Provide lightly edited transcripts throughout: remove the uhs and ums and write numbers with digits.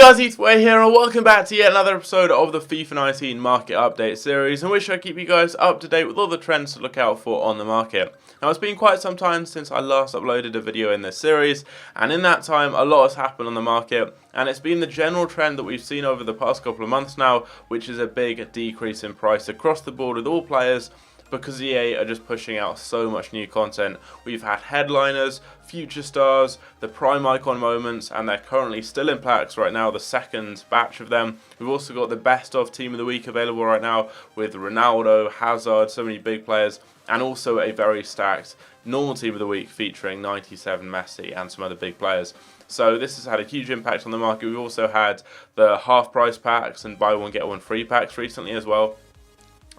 guys, it's Way here and welcome back to yet another episode of the FIFA 19 Market Update series, in which I keep you guys up to date with all the trends to look out for on the market. Now, it's been quite some time since I last uploaded a video in this series, and in that time a lot has happened on the market, and it's been the general trend that we've seen over the past couple of months now, which is a big decrease in price across the board with all players, because EA are just pushing out so much new content. We've had headliners, future stars, the prime icon moments, and they're currently still in packs right now, the second batch of them. We've also got the best of team of the week available right now with Ronaldo, Hazard, so many big players, and also a very stacked normal team of the week featuring 97 Messi and some other big players. So this has had a huge impact on the market. We've also had the half price packs and buy one get one free packs recently as well.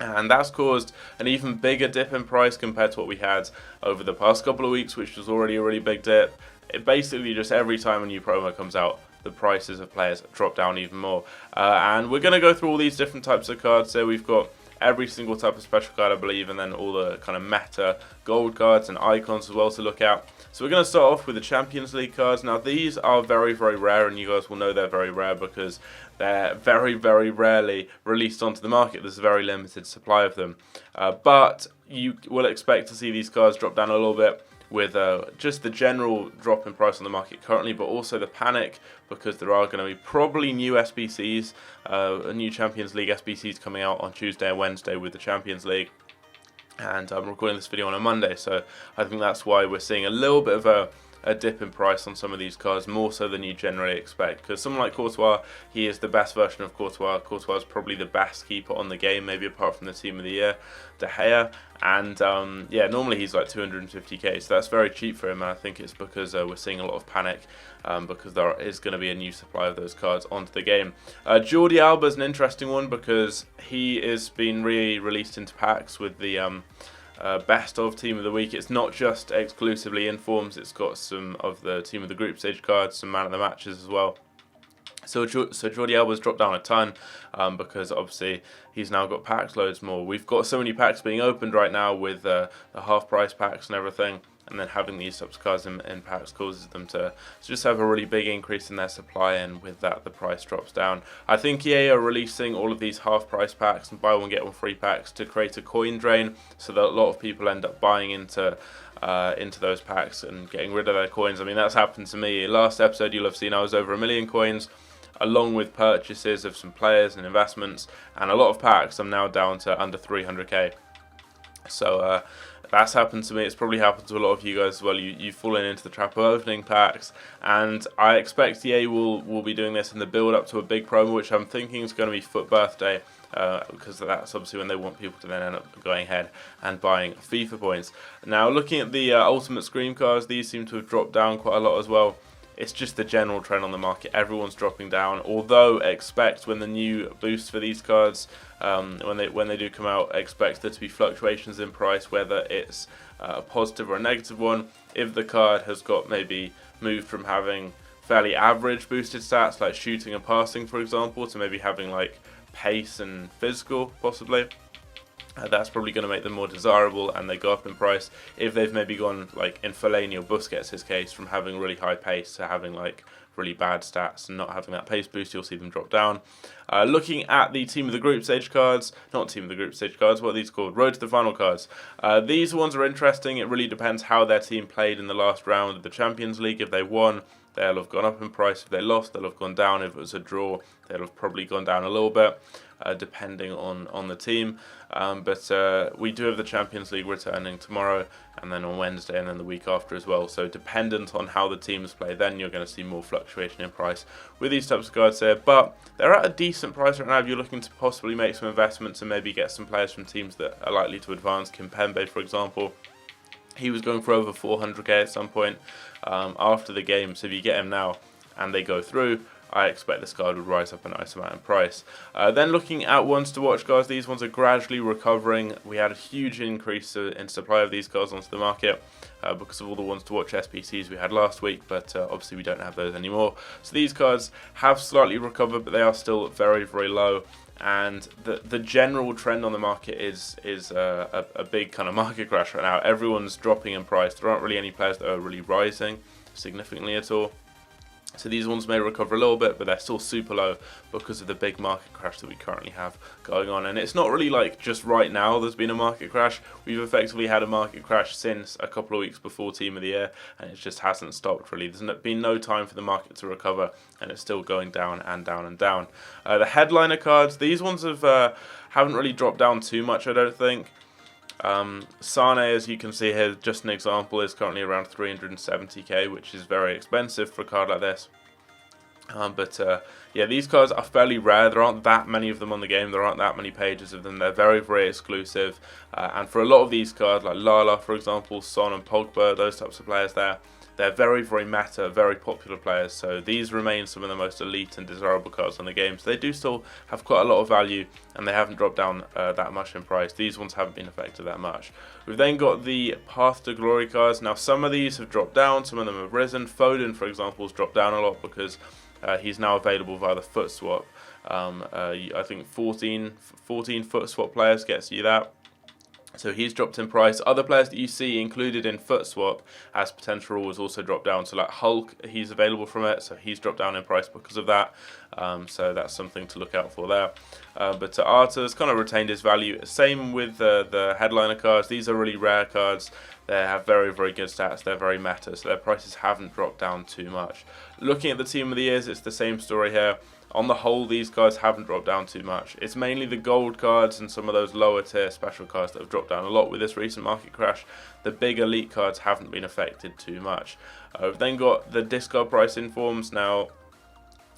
And that's caused an even bigger dip in price compared to what we had over the past couple of weeks, which was already a really big dip. It basically just every time a new promo comes out, the prices of players drop down even more. And we're going to go through all these different types of cards. So we've got every single type of special card, I believe, and then all the kind of meta gold cards and icons as well to look at. So we're going to start off with the Champions League cards. Now, these are very, very rare, and you guys will know they're very rare because they're very, very rarely released onto the market. There's a very limited supply of them. But you will expect to see these cards drop down a little bit with just the general drop in price on the market currently, but also the panic because there are going to be probably new SBCs, new Champions League SBCs coming out on Tuesday and Wednesday with the Champions League. And I'm recording this video on a Monday, so I think that's why we're seeing a little bit of a dip in price on some of these cards, more so than you generally expect. Because someone like Courtois, he is the best version of Courtois. Courtois is probably the best keeper on the game, maybe apart from the Team of the Year, De Gea. And yeah, normally he's like 250k, so that's very cheap for him. And I think it's because we're seeing a lot of panic because there is going to be a new supply of those cards onto the game. Jordi Alba is an interesting one because he is being re-released into packs with the best of team of the week. It's not just exclusively informs, it's got some of the team of the group stage cards, some man of the matches as well. So Jordi Alba's dropped down a ton because obviously he's now got packs loads more. We've got so many packs being opened right now with the half price packs and everything, and then having these types of cards in packs causes them to just have a really big increase in their supply, and with that the price drops down. I think EA are releasing all of these half price packs and buy one get one free packs to create a coin drain, so that a lot of people end up buying into those packs and getting rid of their coins. I mean, that's happened to me. Last episode you'll have seen I was over 1 million coins, along with purchases of some players and investments, and a lot of packs. I'm now down to under 300k. So that's happened to me. It's probably happened to a lot of you guys as well. You've fallen into the trap of opening packs, and I expect EA will be doing this in the build up to a big promo, which I'm thinking is going to be FUT birthday, because that's obviously when they want people to then end up going ahead and buying FIFA points. Now, looking at the Ultimate Scream cards, these seem to have dropped down quite a lot as well. It's just the general trend on the market. Everyone's dropping down. Although expect when the new boost for these cards, when they do come out, expect there to be fluctuations in price, whether it's a positive or a negative one. If the card has got maybe moved from having fairly average boosted stats like shooting and passing, for example, to maybe having like pace and physical, possibly. That's probably going to make them more desirable, and they go up in price. If they've maybe gone, like in Fellaini or Busquets' case, from having really high pace to having like really bad stats and not having that pace boost, you'll see them drop down. Looking at the team of the group stage cards, not team of the group stage cards, what are these called? Road to the final cards. These ones are interesting. It really depends how their team played in the last round of the Champions League. If they won, they'll have gone up in price. If they lost, they'll have gone down. If it was a draw, they'll have probably gone down a little bit, depending on the team. But we do have the Champions League returning tomorrow, and then on Wednesday, and then the week after as well. So dependent on how the teams play, then you're going to see more fluctuation in price with these types of cards here. But they're at a decent price right now if you're looking to possibly make some investments and maybe get some players from teams that are likely to advance. Kimpembe, for example, he was going for over 400k at some point after the game. So if you get him now and they go through, I expect this card would rise up a nice amount in price. Then looking at ones to watch cards, these ones are gradually recovering. We had a huge increase in supply of these cards onto the market because of all the ones to watch SPCs we had last week, but obviously we don't have those anymore. So these cards have slightly recovered, but they are still very, very low. And the general trend on the market is a big kind of market crash right now. Everyone's dropping in price. There aren't really any players that are really rising significantly at all. So these ones may recover a little bit, but they're still super low because of the big market crash that we currently have going on. And it's not really like just right now there's been a market crash. We've effectively had a market crash since a couple of weeks before Team of the Year, and it just hasn't stopped really. There's been no time for the market to recover, and it's still going down and down and down. The headliner cards, these ones haven't really dropped down too much, I don't think. Sane, as you can see here, just an example, is currently around 370k, which is very expensive for a card like this. Yeah, these cards are fairly rare. There aren't that many of them on the game. There aren't that many pages of them. They're very, very exclusive. And for a lot of these cards, like Lala, for example, Son and Pogba, those types of players they're very, very meta, very popular players. So these remain some of the most elite and desirable cards on the game. So they do still have quite a lot of value, and they haven't dropped down that much in price. These ones haven't been affected that much. We've then got the Path to Glory cards. Now, some of these have dropped down. Some of them have risen. Foden, for example, has dropped down a lot because he's now available via the FUT swap. I think 14 FUT swap players gets you that. So he's dropped in price. Other players that you see included in FUT swap as potential rules also dropped down. So like Hulk, he's available from it, so he's dropped down in price because of that. So that's something to look out for there. But Arta's kind of retained his value. Same with the headliner cards. These are really rare cards. They have very, very good stats. They're very meta, so their prices haven't dropped down too much. Looking at the Team of the Years, it's the same story here. On the whole, these cards haven't dropped down too much. It's mainly the gold cards and some of those lower tier special cards that have dropped down a lot with this recent market crash. The big elite cards haven't been affected too much. We've then got the discard price informs. Now,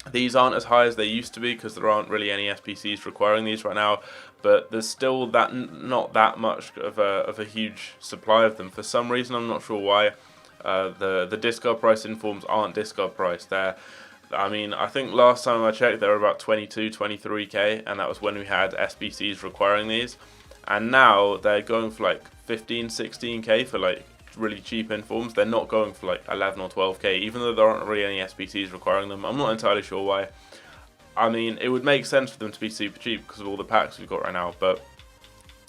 these aren't as high as they used to be because there aren't really any SPCs requiring these right now, but there's still not that much of a huge supply of them. For some reason, I'm not sure why. The discard price informs aren't discard price. I think last time I checked, they were about 22, 23k, and that was when we had SBCs requiring these. And now they're going for like 15, 16k for like really cheap informs. They're not going for like 11 or 12k, even though there aren't really any SBCs requiring them. I'm not entirely sure why. I mean, it would make sense for them to be super cheap because of all the packs we've got right now, but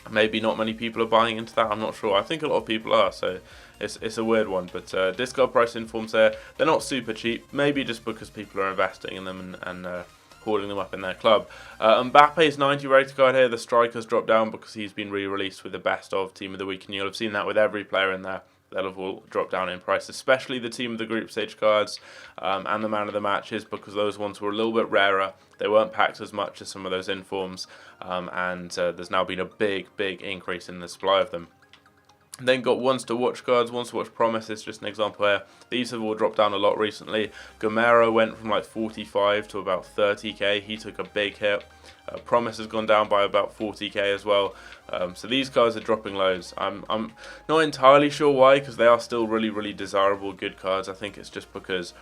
maybe not many people are buying into that. I'm not sure. I think a lot of people are, so it's a weird one. But discard price informs they're not super cheap, maybe just because people are investing in them and hoarding them up in their club. Mbappe's 90 rated card here, the striker's dropped down because he's been re-released with the best of Team of the Week, and you'll have seen that with every player in there. They'll have all dropped down in price, especially the Team of the Group stage cards and the Man of the Matches, because those ones were a little bit rarer. They weren't packed as much as some of those informs, and there's now been a big increase in the supply of them. Then got Ones to Watch cards. Ones to Watch Promise is just an example here. These have all dropped down a lot recently. Gamero went from like 45 to about 30k. He took a big hit. Promise has gone down by about 40k as well. So these cards are dropping loads. I'm not entirely sure why, because they are still really desirable, good cards. I think it's just because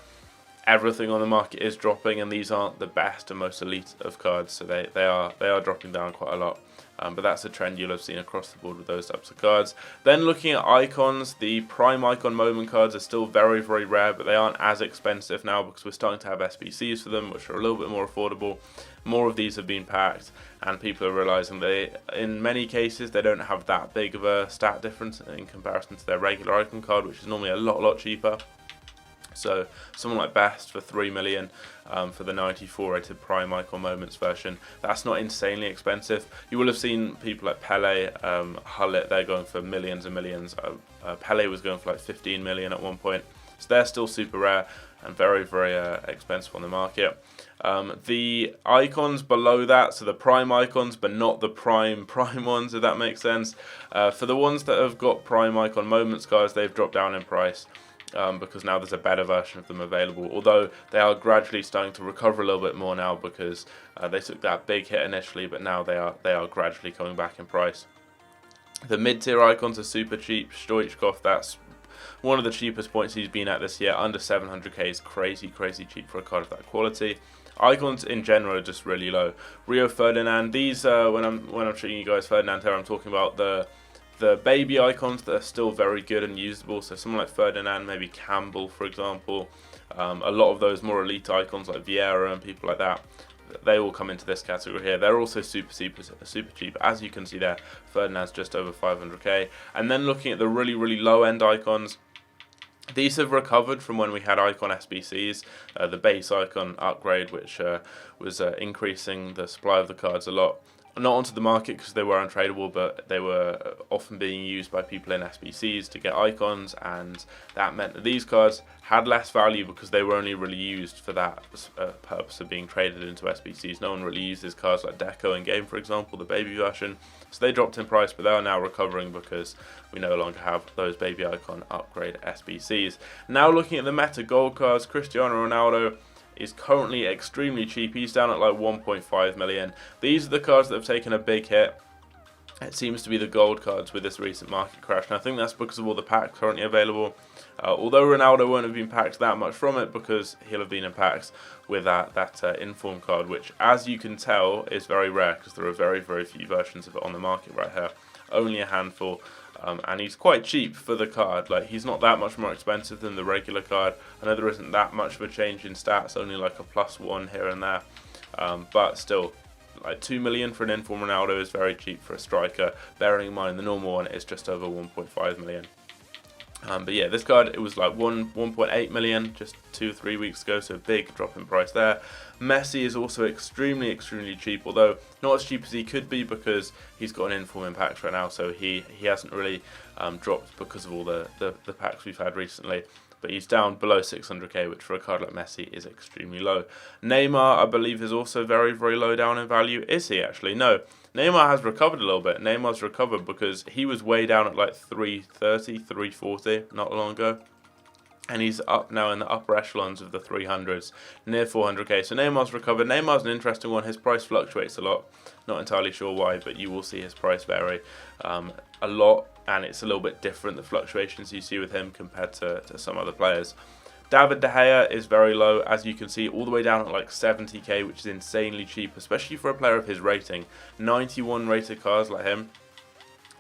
everything on the market is dropping, and these aren't the best and most elite of cards, so they are dropping down quite a lot. But that's a trend you'll have seen across the board with those types of cards. Then looking at icons, the prime icon moment cards are still very rare, but they aren't as expensive now because we're starting to have SBCs for them, which are a little bit more affordable. More of these have been packed, and people are realizing in many cases they don't have that big of a stat difference in comparison to their regular icon card, which is normally a lot cheaper. So someone like Best for 3 million for the 94 rated Prime Icon Moments version, that's not insanely expensive. You will have seen people like Pele, Hullet, they're going for millions and millions. Pele was going for like 15 million at one point. So they're still super rare and very expensive on the market. The icons below that, so the prime icons but not the prime ones, if that makes sense. For the ones that have got Prime Icon Moments cards, they've dropped down in price. Because now there's a better version of them available, although they are gradually starting to recover a little bit more now because they took that big hit initially, but now they are gradually coming back in price. The mid-tier icons are super cheap. Stoichkov, that's one of the cheapest points he's been at this year. Under 700k is crazy cheap for a card of that quality. Icons in general are just really low. Rio Ferdinand, these when I'm showing you guys Ferdinand here, I'm talking about the baby icons that are still very good and usable. So someone like Ferdinand, maybe Campbell for example. A lot of those more elite icons like Vieira and people like that, they all come into this category here. They're also super cheap. As you can see there, Ferdinand's just over 500k. And then looking at the really low end icons, These have recovered from when we had icon SBCs, the base icon upgrade, which was increasing the supply of the cards a lot. Not onto the market because they were untradeable, but they were often being used by people in SBCs to get icons, and that meant that these cards had less value because they were only really used for that purpose of being traded into SBCs. No one really uses cards like Deco in game, for example, the baby version. So they dropped in price, but they are now recovering because we no longer have those baby icon upgrade SBCs. Now looking at the meta gold cards, Cristiano Ronaldo is currently extremely cheap. He's down at like 1.5 million. These are the cards that have taken a big hit. It seems to be the gold cards with this recent market crash, and I think that's because of all the packs currently available. Although Ronaldo won't have been packed that much from it because he'll have been in packs with that inform card, which, as you can tell, is very rare because there are very, very few versions of it on the market right here. Only a handful. And he's quite cheap for the card. Like, he's not that much more expensive than the regular card. I know there isn't that much of a change in stats, only like a +1 here and there. But still, like 2 million for an inform Ronaldo is very cheap for a striker. Bearing in mind the normal one is just over 1.5 million. But yeah, this card, it was like 1.8 million just 2-3 weeks ago, so a big drop in price there. Messi is also extremely cheap, although not as cheap as he could be because he's got an inform in packs right now, so he hasn't really dropped because of all the packs we've had recently. But he's down below 600k, which for a card like Messi is extremely low. Neymar, I believe, is also very low down in value. Is he actually? No. Neymar has recovered a little bit. Neymar's recovered because he was way down at like 330, 340 not long ago. And he's up now in the upper echelons of the 300s, near 400k. So Neymar's recovered. Neymar's an interesting one. His price fluctuates a lot. Not entirely sure why, but you will see his price vary a lot. And it's a little bit different, the fluctuations you see with him compared to some other players. David De Gea is very low, as you can see, all the way down at like 70k, which is insanely cheap, especially for a player of his rating. 91 rated cards like him,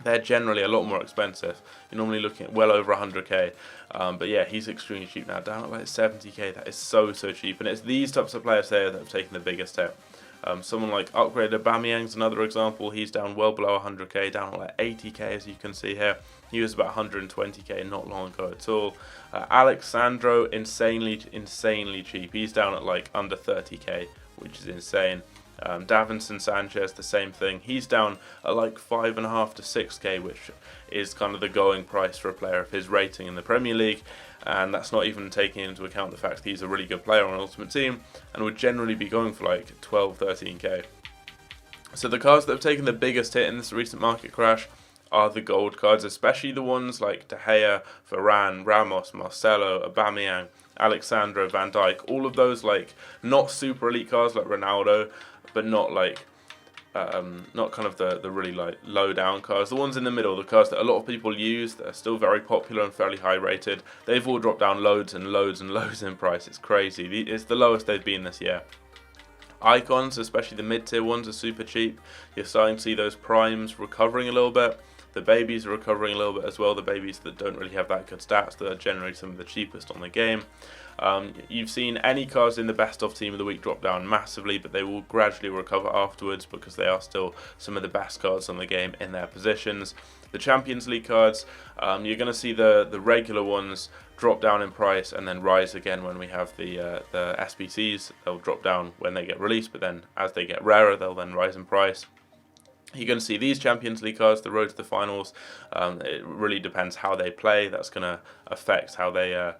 they're generally a lot more expensive. You're normally looking at well over 100k. But yeah, he's extremely cheap now, down at like 70k. That is so cheap. And it's these types of players there that have taken the biggest hit. Someone like Upgraded Aubameyang's another example. He's down well below 100k, down at like 80k as you can see here. He was about 120k not long ago at all. Alexandro, insanely cheap. He's down at like under 30k, which is insane. Davinson Sanchez, the same thing. He's down at like 5.5 to 6k, which is kind of the going price for a player of his rating in the Premier League. And that's not even taking into account the fact that he's a really good player on an Ultimate Team and would generally be going for like 12, 13k. So the cards that have taken the biggest hit in this recent market crash are the gold cards, especially the ones like De Gea, Varane, Ramos, Marcelo, Aubameyang, Alexandro, Van Dijk. All of those like not super elite cards like Ronaldo, but not like not kind of the really like low down cards. The ones in the middle, the cards that a lot of people use, that are still very popular and fairly high rated, they've all dropped down loads and loads in price. It's crazy. It's the lowest they've been this year. Icons, especially the mid-tier ones, are super cheap. You're starting to see those primes recovering a little bit. The babies are recovering a little bit as well. The babies that don't really have that good stats, that are generally some of the cheapest on the game. You've seen any cards in the best of team of the week drop down massively, but they will gradually recover afterwards because they are still some of the best cards on the game in their positions. The Champions League cards, you're going to see the regular ones drop down in price and then rise again when we have the SBCs. They'll drop down when they get released, but then as they get rarer, they'll then rise in price. You're going to see these Champions League cards, the road to the finals. It really depends how they play. That's going to affect how they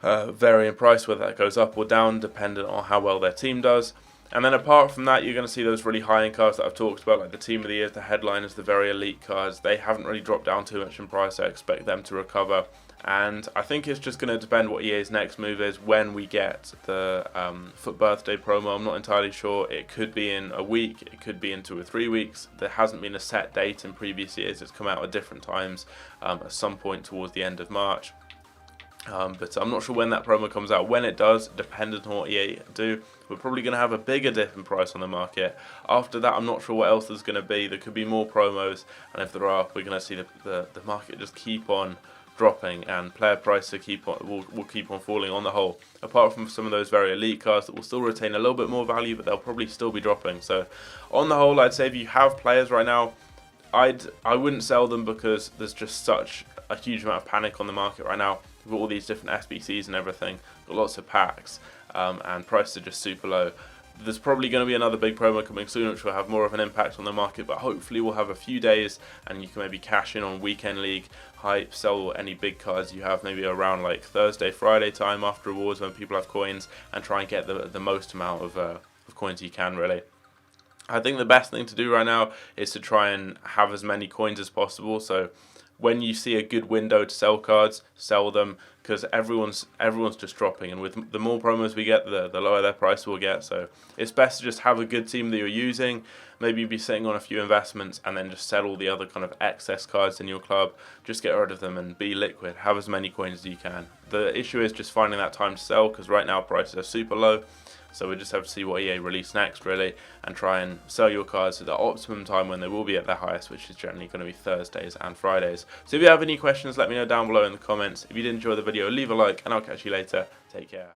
vary in price, whether that goes up or down, dependent on how well their team does. And then apart from that, you're going to see those really high-end cards that I've talked about, like the Team of the Year, the headliners, the very elite cards. They haven't really dropped down too much in price. I expect them to recover. And I think it's just going to depend what EA's next move is when we get the FUT birthday promo. I'm not entirely sure. It could be in a week. It could be in 2 or 3 weeks. There hasn't been a set date in previous years. It's come out at different times at some point towards the end of March. But I'm not sure when that promo comes out. When it does, dependent on what EA do, we're probably going to have a bigger dip in price on the market. After that, I'm not sure what else there's going to be. There could be more promos, and if there are, we're going to see the market just keep on dropping, and player prices will keep on falling on the whole. Apart from some of those very elite cards that will still retain a little bit more value, but they'll probably still be dropping. So on the whole, I'd say if you have players right now, I wouldn't sell them because there's just such a huge amount of panic on the market right now. with all these different SBCs and everything, got lots of packs, and prices are just super low. There's probably going to be another big promo coming soon which will have more of an impact on the market, but hopefully we'll have a few days and you can maybe cash in on weekend league hype, sell any big cards you have maybe around like Thursday, Friday time after awards when people have coins, and try and get the most amount of coins you can really. I think the best thing to do right now is to try and have as many coins as possible. So when you see a good window to sell cards, sell them, because everyone's just dropping, and with the more promos we get, the lower their price will get. So it's best to just have a good team that you're using, maybe be sitting on a few investments, and then just sell all the other kind of excess cards in your club. Just get rid of them and be liquid. Have as many coins as you can. The issue is just finding that time to sell, because right now prices are super low. So we just have to see what EA release next, really, and try and sell your cards at the optimum time when they will be at their highest, which is generally going to be Thursdays and Fridays. So if you have any questions, let me know down below in the comments. If you did enjoy the video, leave a like, and I'll catch you later. Take care.